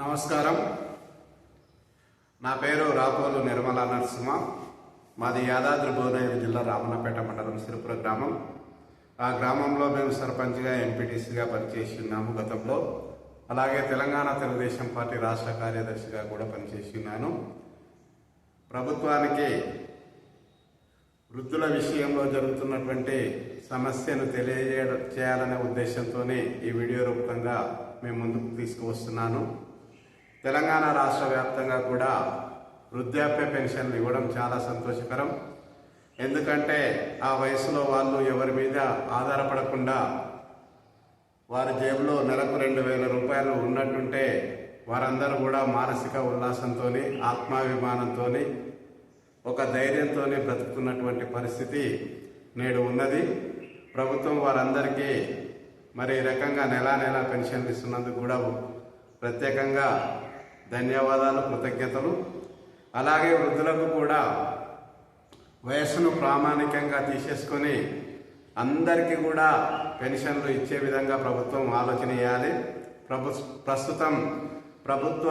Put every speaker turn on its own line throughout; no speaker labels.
నమస్కారం. నా పేరు రాపోలు నిర్మలా నరసింహ. మాది యాదాద్రి భువనగిరి జిల్లా రామన్నపేట మండలం సిరిపుర గ్రామం. ఆ గ్రామంలో మేము సర్పంచ్గా ఎంపీటీసీగా పనిచేసి ఉన్నాము గతంలో. అలాగే తెలంగాణ తెలుగుదేశం పార్టీ రాష్ట్ర కార్యదర్శిగా కూడా పనిచేసి ఉన్నాను. ప్రభుత్వానికి వృద్ధుల విషయంలో జరుగుతున్నటువంటి సమస్యను తెలియజేయాలనే ఉద్దేశంతోనే ఈ వీడియో రూపకంగా మేము ముందుకు తీసుకువస్తున్నాను. తెలంగాణ రాష్ట్ర వ్యాప్తంగా కూడా వృద్ధాప్య పెన్షన్లు ఇవ్వడం చాలా సంతోషకరం. ఎందుకంటే ఆ వయసులో వాళ్ళు ఎవరి మీద ఆధారపడకుండా వారి జేబులో నెలకు 2,000 రూపాయలు ఉన్నట్టుంటే వారందరూ కూడా మానసిక ఉల్లాసంతో, ఆత్మాభిమానంతో, ఒక ధైర్యంతో బ్రతుకుతున్నటువంటి పరిస్థితి నేడు ఉన్నది. ప్రభుత్వం వారందరికీ మరి ఈ రకంగా నెల పెన్షన్లు ఇస్తున్నందుకు కూడా ప్రత్యేకంగా ధన్యవాదాలు, కృతజ్ఞతలు. అలాగే వృద్ధులకు కూడా వయస్సును ప్రామాణికంగా తీసేసుకొని అందరికీ కూడా పెన్షన్లు ఇచ్చే విధంగా ప్రభుత్వం ఆలోచన చేయాలి. ప్రస్తుతం ప్రభుత్వ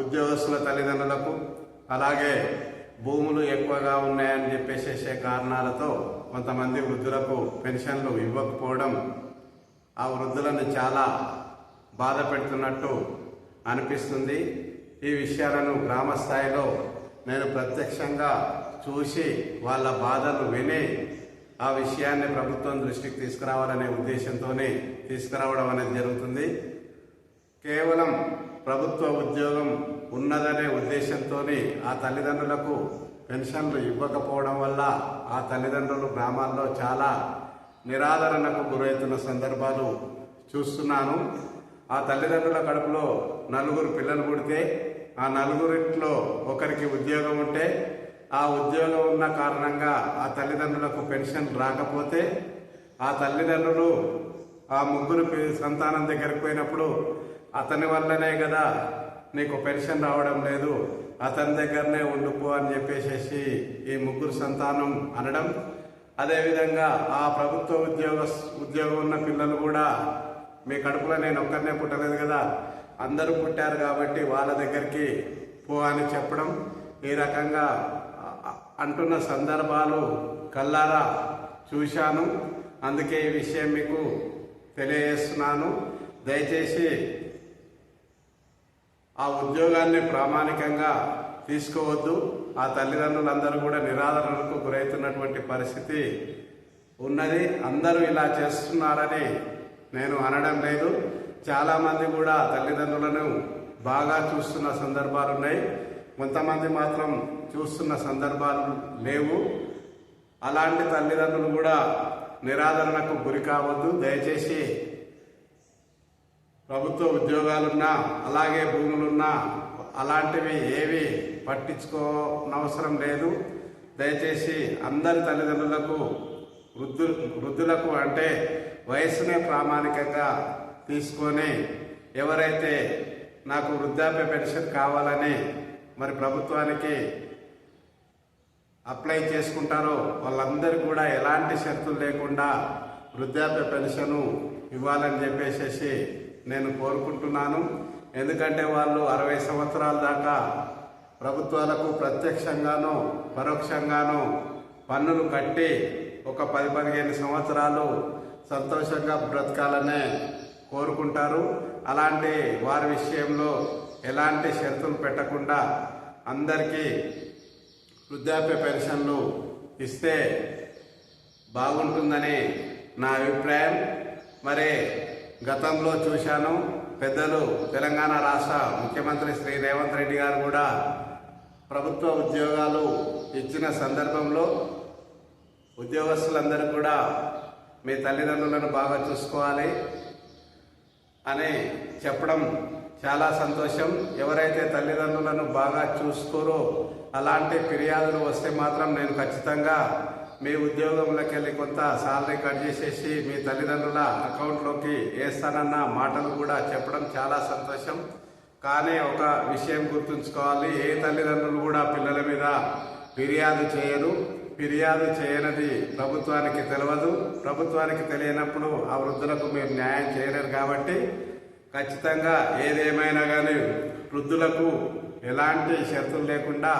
ఉద్యోగస్తుల తల్లిదండ్రులకు అలాగే భూములు ఎక్కువగా ఉన్నాయని చెప్పేసే కారణాలతో కొంతమంది వృద్ధులకు పెన్షన్లు ఇవ్వకపోవడం ఆ వృద్ధులను చాలా బాధ పెడుతున్నట్టు అనిపిస్తుంది. ఈ విషయాలను గ్రామ స్థాయిలో నేను ప్రత్యక్షంగా చూసి వాళ్ళ బాధలు విని ఆ విషయాన్ని ప్రభుత్వం దృష్టికి తీసుకురావాలనే ఉద్దేశంతోనే తీసుకురావడం అనేది జరుగుతుంది. కేవలం ప్రభుత్వ ఉద్యోగం ఉన్నదనే ఉద్దేశంతో ఆ తల్లిదండ్రులకు పెన్షన్లు ఇవ్వకపోవడం వల్ల ఆ తల్లిదండ్రులు గ్రామాల్లో చాలా నిరాదరణకు గురవుతున్న సందర్భాలు చూస్తున్నాను. ఆ తల్లిదండ్రుల కడుపులో 4 పిల్లలు పుడితే ఆ 4 ఒకరికి ఉద్యోగం ఉంటే ఆ ఉద్యోగం ఉన్న కారణంగా ఆ తల్లిదండ్రులకు పెన్షన్ రాకపోతే ఆ తల్లిదండ్రులు ఆ 3 సంతానం దగ్గరికి పోయినప్పుడు అతని వల్లనే కదా నీకు పెన్షన్ రావడం లేదు, అతని దగ్గరనే ఉండిపో అని చెప్పేసి ఈ 3 సంతానం అనడం. అదేవిధంగా ఆ ప్రభుత్వ ఉద్యోగం ఉన్న పిల్లలు కూడా మీ కడుపులో నేను ఒక్కరినే పుట్టలేదు కదా, అందరూ పుట్టారు కాబట్టి వాళ్ళ దగ్గరికి పో అని చెప్పడం, ఈ రకంగా అంటున్న సందర్భాలు కల్లారా చూశాను. అందుకే ఈ విషయం మీకు తెలియజేస్తున్నాను. దయచేసి ఆ ఉద్యోగాన్ని ప్రామాణికంగా తీసుకోవద్దు. ఆ తల్లిదండ్రులందరూ కూడా నిరాదరణకు గురవుతున్నటువంటి పరిస్థితి ఉన్నది. అందరూ ఇలా చేస్తున్నారని నేను అనడం లేదు. చాలామంది కూడా తల్లిదండ్రులను బాగా చూస్తున్న సందర్భాలు ఉన్నాయి, కొంతమంది మాత్రం చూస్తున్న సందర్భాలు లేవు. అలాంటి తల్లిదండ్రులు కూడా నిరాదరణకు గురి కావద్దు. దయచేసి ప్రభుత్వ ఉద్యోగాలున్నా అలాగే భూములున్నా అలాంటివి ఏవి పట్టించుకోనవసరం లేదు. దయచేసి అందరి తల్లిదండ్రులకు వృద్ధులకు అంటే వయస్సునే ప్రామాణికంగా తీసుకొని ఎవరైతే నాకు వృద్ధాప్య పెన్షన్ కావాలని మరి ప్రభుత్వానికి అప్లై చేసుకుంటారో వాళ్ళందరూ కూడా ఎలాంటి షరతులు లేకుండా వృద్ధాప్య పెన్షను ఇవ్వాలని చెప్పేసి నేను కోరుకుంటున్నాను. ఎందుకంటే వాళ్ళు 60 సంవత్సరాల దాకా ప్రభుత్వాలకు ప్రత్యక్షంగానో పరోక్షంగానో పన్నులు కట్టి ఒక 10-15 సంవత్సరాలు సంతోషంగా బ్రతకాలనే కోరుకుంటారు. అలాంటి వారి విషయంలో ఎలాంటి షరతులు పెట్టకుండా అందరికీ వృద్ధాప్య పెన్షన్లు ఇస్తే బాగుంటుందని నా అభిప్రాయం. మరి గతంలో చూశాను, పెద్దలు తెలంగాణ రాష్ట్ర ముఖ్యమంత్రి శ్రీ రేవంత్ రెడ్డి గారు కూడా ప్రభుత్వ ఉద్యోగాలు ఇచ్చిన సందర్భంలో ఉద్యోగస్తులందరూ కూడా మీ తల్లిదండ్రులను బాగా చూసుకోవాలి అని చెప్పడం చాలా సంతోషం. ఎవరైతే తల్లిదండ్రులను బాగా చూసుకోరో అలాంటి ఫిర్యాదులు వస్తే మాత్రం నేను ఖచ్చితంగా మీ ఉద్యోగంలోకి వెళ్ళి కొంత సాలరీ కట్ చేసేసి మీ తల్లిదండ్రుల అకౌంట్లోకి వేస్తానన్న మాటలు కూడా చెప్పడం చాలా సంతోషం. కానీ ఒక విషయం గుర్తుంచుకోవాలి, ఏ తల్లిదండ్రులు కూడా పిల్లల మీద ఫిర్యాదు చేయరు. ఫిర్యాదు చేయనది ప్రభుత్వానికి తెలియదు. ప్రభుత్వానికి తెలియనప్పుడు ఆ వృద్ధులకు మీరు న్యాయం చేయలేరు. కాబట్టి ఖచ్చితంగా ఏదేమైనా కానీ వృద్ధులకు ఎలాంటి షరతులు లేకుండా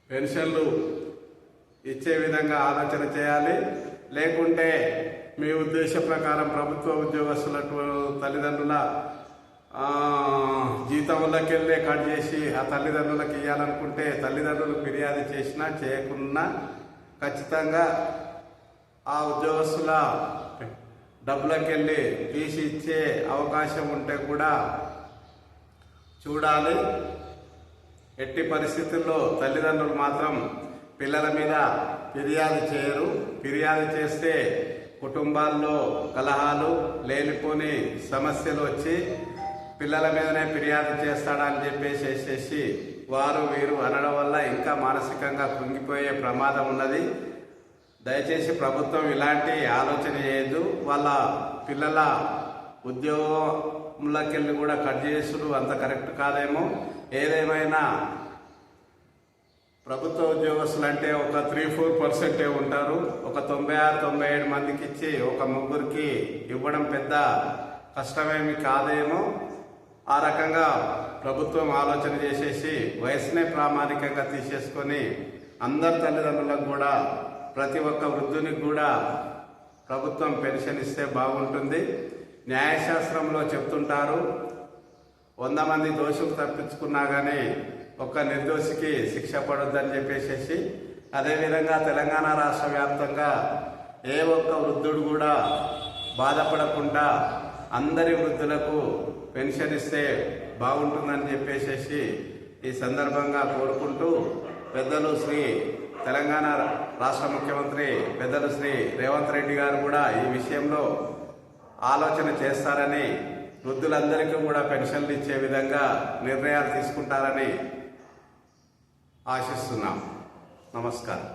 పెన్షన్లు ఇచ్చే విధంగా ఆలోచన చేయాలి. లేకుంటే మీ ఉద్దేశ ప్రకారం ప్రభుత్వ ఉద్యోగస్తుల తల్లిదండ్రుల జీతంలోకి వెళ్ళే కట్ చేసి ఆ తల్లిదండ్రులకు ఇవ్వాలనుకుంటే తల్లిదండ్రులు ఫిర్యాదు చేసినా చేయకున్నా ఖచ్చితంగా ఆ ఉద్యోగస్తుల డబ్బులకు వెళ్ళి తీసి ఇచ్చే అవకాశం ఉంటే కూడా చూడాలి. ఎట్టి పరిస్థితుల్లో తల్లిదండ్రులు మాత్రం పిల్లల మీద ఫిర్యాదు చేయరు. ఫిర్యాదు చేస్తే కుటుంబాల్లో కలహాలు, లేనిపోని సమస్యలు వచ్చి పిల్లల మీదనే ఫిర్యాదు చేస్తాడని చెప్పేసి వారు వీరు అనడం వల్ల ఇంకా మానసికంగా కృంగిపోయే ప్రమాదం ఉన్నది. దయచేసి ప్రభుత్వం ఇలాంటి ఆలోచన చేయదు. వాళ్ళ పిల్లల ఉద్యోగంలోకెళ్ళి కూడా కట్ చేసుడు అంత కరెక్ట్ కాదేమో. ఏదేమైనా ప్రభుత్వ ఉద్యోగస్తులు అంటే ఒక 3-4% ఉంటారు. ఒక 96-97 మందికి ఇచ్చి ఒక ముగ్గురికి ఇవ్వడం పెద్ద కష్టమేమి కాదేమో. ఆ రకంగా ప్రభుత్వం ఆలోచన చేసేసి వయసునే ప్రామాణికంగా తీసేసుకొని అందరి తల్లిదండ్రులకు కూడా ప్రతి ఒక్క వృద్ధునికి కూడా ప్రభుత్వం పెన్షన్ ఇస్తే బాగుంటుంది. న్యాయశాస్త్రంలో చెప్తుంటారు, 100 మంది దోషులు తప్పించుకున్నా కానీ ఒక్క నిర్దోషికి శిక్ష పడొద్దని చెప్పేసి, అదేవిధంగా తెలంగాణ రాష్ట్ర వ్యాప్తంగా ఏ ఒక్క వృద్ధుడు కూడా బాధపడకుండా అందరి వృద్ధులకు పెన్షన్ ఇస్తే బాగుంటుందని చెప్పేసి ఈ సందర్భంగా కోరుకుంటూ, పెద్దలు శ్రీ తెలంగాణ రాష్ట్ర ముఖ్యమంత్రి పెద్దలు శ్రీ రేవంత్ రెడ్డి గారు కూడా ఈ విషయంలో ఆలోచన చేస్తారని, వృద్ధులందరికీ కూడా పెన్షన్లు ఇచ్చే విధంగా నిర్ణయాలు తీసుకుంటారని ఆశిస్తున్నాం. నమస్కారం.